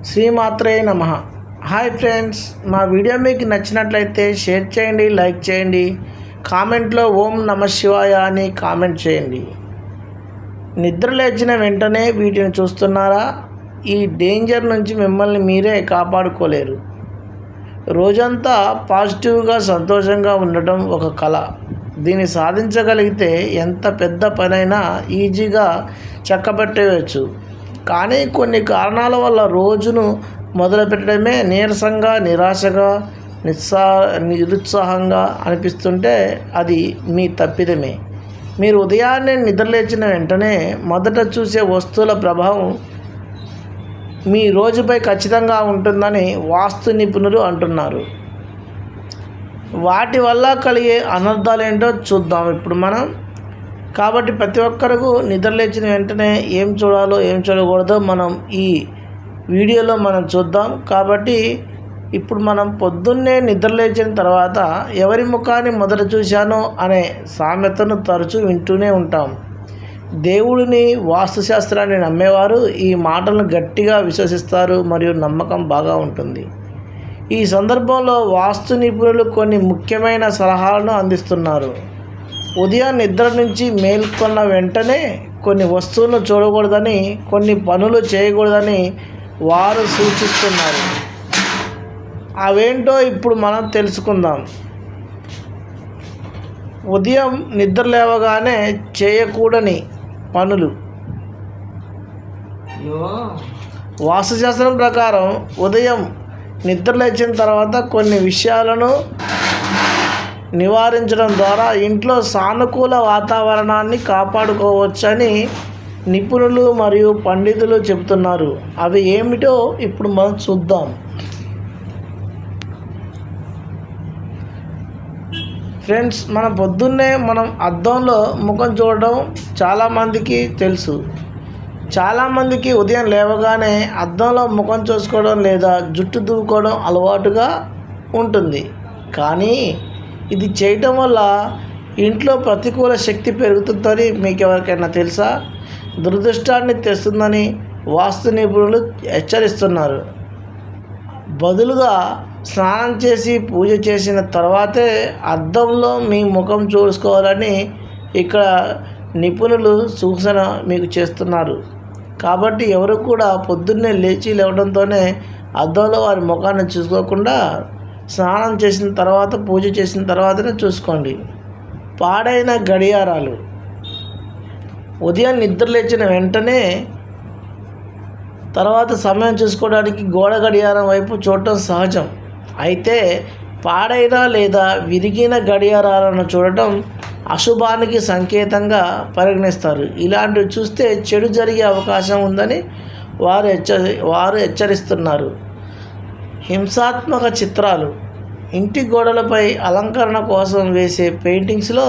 శ్రీమాత్రే నమః. Hi friends, మా వీడియో మీకు నచ్చినట్లయితే షేర్ చేయండి, లైక్ చేయండి, కామెంట్లో ఓం నమ శివాయ అని కామెంట్ చేయండి. నిద్ర లేచిన వెంటనే వీటిని చూస్తున్నారా? ఈ డేంజర్ నుంచి మిమ్మల్ని మీరే కాపాడుకోలేరు. రోజంతా పాజిటివ్గా సంతోషంగా ఉండటం ఒక కళ. దీన్ని సాధించగలిగితే ఎంత పెద్ద పనైనా ఈజీగా చక్కబెట్టవచ్చు. కానీ కొన్ని కారణాల వల్ల రోజును మొదలుపెట్టడమే నీరసంగా, నిరాశగా, నిరుత్సాహంగా అనిపిస్తుంటే అది మీ తప్పిదమే. మీరు ఉదయాన్నే నిద్రలేచిన వెంటనే మొదట చూసే వస్తువుల ప్రభావం మీ రోజుపై ఖచ్చితంగా ఉంటుందని వాస్తు నిపుణులు అంటున్నారు. వాటి వల్ల కలిగే అనర్థాలు ఏంటో చూద్దాం ఇప్పుడు మనం. కాబట్టి ప్రతి ఒక్కరికి నిద్రలేచిన వెంటనే ఏం చూడాలో ఏం చూడకూడదో మనం ఈ వీడియోలో మనం చూద్దాం. కాబట్టి ఇప్పుడు మనం పొద్దున్నే నిద్రలేచిన తర్వాత ఎవరి ముఖాన్ని మొదట చూశానో అనే సామెతను తరచూ వింటూనే ఉంటాం. దేవుడిని, వాస్తుశాస్త్రాన్ని నమ్మేవారు ఈ మాటలను గట్టిగా విశ్వసిస్తారు మరియు నమ్మకం బాగా ఉంటుంది. ఈ సందర్భంలో వాస్తు నిపుణులు కొన్ని ముఖ్యమైన సలహాలను అందిస్తున్నారు. ఉదయం నిద్ర నుంచి మేల్కొన్న వెంటనే కొన్ని వస్తువులను చూడకూడదని, కొన్ని పనులు చేయకూడదని వారు సూచిస్తున్నారు. అవేంటో ఇప్పుడు మనం తెలుసుకుందాం. ఉదయం నిద్ర లేవగానే చేయకూడని పనులు. వాస్తుశాస్త్రం ప్రకారం ఉదయం నిద్ర లేచిన తర్వాత కొన్ని విషయాలను నివారించడం ద్వారా ఇంట్లో సానుకూల వాతావరణాన్ని కాపాడుకోవచ్చని నిపుణులు మరియు పండితులు చెబుతున్నారు. అవి ఏమిటో ఇప్పుడు మనం చూద్దాం. ఫ్రెండ్స్, పొద్దున్నే మనం అద్దంలో ముఖం చూడడం చాలామందికి తెలుసు. చాలామందికి ఉదయం లేవగానే అద్దంలో ముఖం చూసుకోవడం లేదా జుట్టు దువ్వుకోవడం అలవాటుగా ఉంటుంది. కానీ ఇది చేయటం వల్ల ఇంట్లో ప్రతికూల శక్తి పెరుగుతుందని మీకు ఎవరికైనా తెలుసా? దురదృష్టాన్ని తెస్తుందని వాస్తు నిపుణులు హెచ్చరిస్తున్నారు. బదులుగా స్నానం చేసి పూజ చేసిన తర్వాతే అద్దంలో మీ ముఖం చూసుకోవాలని ఇక్కడ నిపుణులు సూచన మీకు చేస్తున్నారు. కాబట్టి ఎవరు కూడా పొద్దున్నే లేవడంతోనే అద్దంలో వారి ముఖాన్ని చూసుకోకుండా స్నానం చేసిన తర్వాత, పూజ చేసిన తర్వాతనే చూసుకోండి. పాడైన గడియారాలు. ఉదయం నిద్ర లేచిన వెంటనే తర్వాత సమయం చూసుకోవడానికి గోడ గడియారం వైపు చూడటం సహజం. అయితే పాడైన లేదా విరిగిన గడియారాలను చూడటం అశుభానికి సంకేతంగా పరిగణిస్తారు. ఇలాంటివి చూస్తే చెడు జరిగే అవకాశం ఉందని వారు హెచ్చరిస్తున్నారు. హింసాత్మక చిత్రాలు. ఇంటి గోడలపై అలంకరణ కోసం వేసే పెయింటింగ్స్లో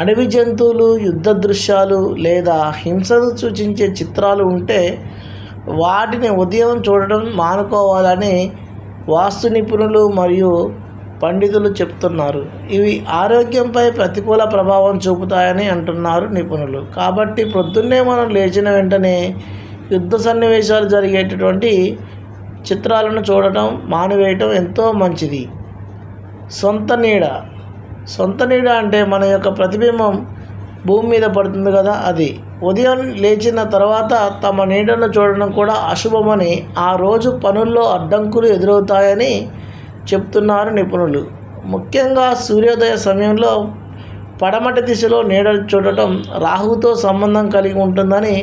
అడవి జంతువులు, యుద్ధ దృశ్యాలు లేదా హింసను సూచించే చిత్రాలు ఉంటే వాటిని ఉదయం చూడడం మానుకోవాలని వాస్తు నిపుణులు మరియు పండితులు చెప్తున్నారు. ఇవి ఆరోగ్యంపై ప్రతికూల ప్రభావం చూపుతాయని అంటున్నారు నిపుణులు. కాబట్టి పొద్దున్నే మనం లేచిన వెంటనే యుద్ధ సన్నివేశాలు జరిగేటటువంటి చిత్రాలను చూడటం మానివేయటం ఎంతో మంచిది. సొంత నీడ. సొంత నీడ అంటే మన యొక్క ప్రతిబింబం భూమి మీద పడుతుంది కదా, అది. ఉదయం లేచిన తర్వాత తమ నీడను చూడడం కూడా అశుభమని, ఆ రోజు పనుల్లో అడ్డంకులు ఎదురవుతాయని చెప్తున్నారు నిపుణులు. ముఖ్యంగా సూర్యోదయ సమయంలో పడమటి దిశలో నీడ చూడటం రాహువుతో సంబంధం కలిగి ఉంటుందని,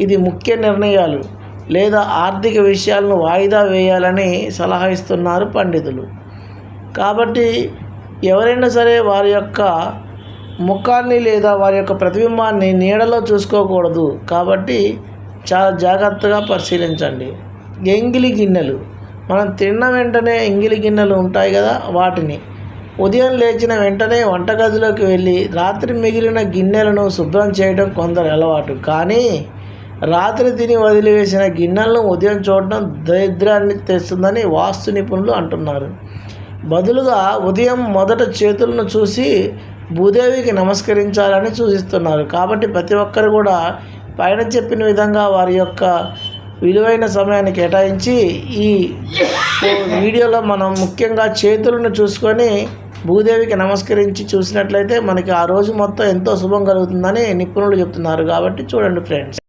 ఇది ముఖ్య నిర్ణయాలు లేదా ఆర్థిక విషయాలను వాయిదా వేయాలని సలహా ఇస్తున్నారు పండితులు. కాబట్టి ఎవరైనా సరే వారి యొక్క ముఖాన్ని లేదా వారి యొక్క ప్రతిబింబాన్ని నీడలో చూసుకోకూడదు. కాబట్టి చాలా జాగ్రత్తగా పరిశీలించండి. ఎంగిలి గిన్నెలు. మనం తిన్న వెంటనే ఎంగిలి గిన్నెలు ఉంటాయి కదా, వాటిని ఉదయం లేచిన వెంటనే వంటగదిలోకి వెళ్ళి రాత్రి మిగిలిన గిన్నెలను శుభ్రం చేయడం కొందరు అలవాటు. కానీ రాత్రి తిని వదిలివేసిన గిన్నెలను ఉదయం చూడడం దరిద్రాన్ని తెస్తుందని వాస్తు నిపుణులు అంటున్నారు. బదులుగా ఉదయం మొదట చేతులను చూసి భూదేవికి నమస్కరించాలని సూచిస్తున్నారు. కాబట్టి ప్రతి ఒక్కరు కూడా పైన చెప్పిన విధంగా వారి యొక్క విలువైన సమయాన్ని కేటాయించి ఈ వీడియోలో మనం ముఖ్యంగా చేతులను చూసుకొని భూదేవికి నమస్కరించి చూసినట్లయితే మనకి ఆ రోజు మొత్తం ఎంతో శుభం కలుగుతుందని నిపుణులు చెప్తున్నారు. కాబట్టి చూడండి ఫ్రెండ్స్.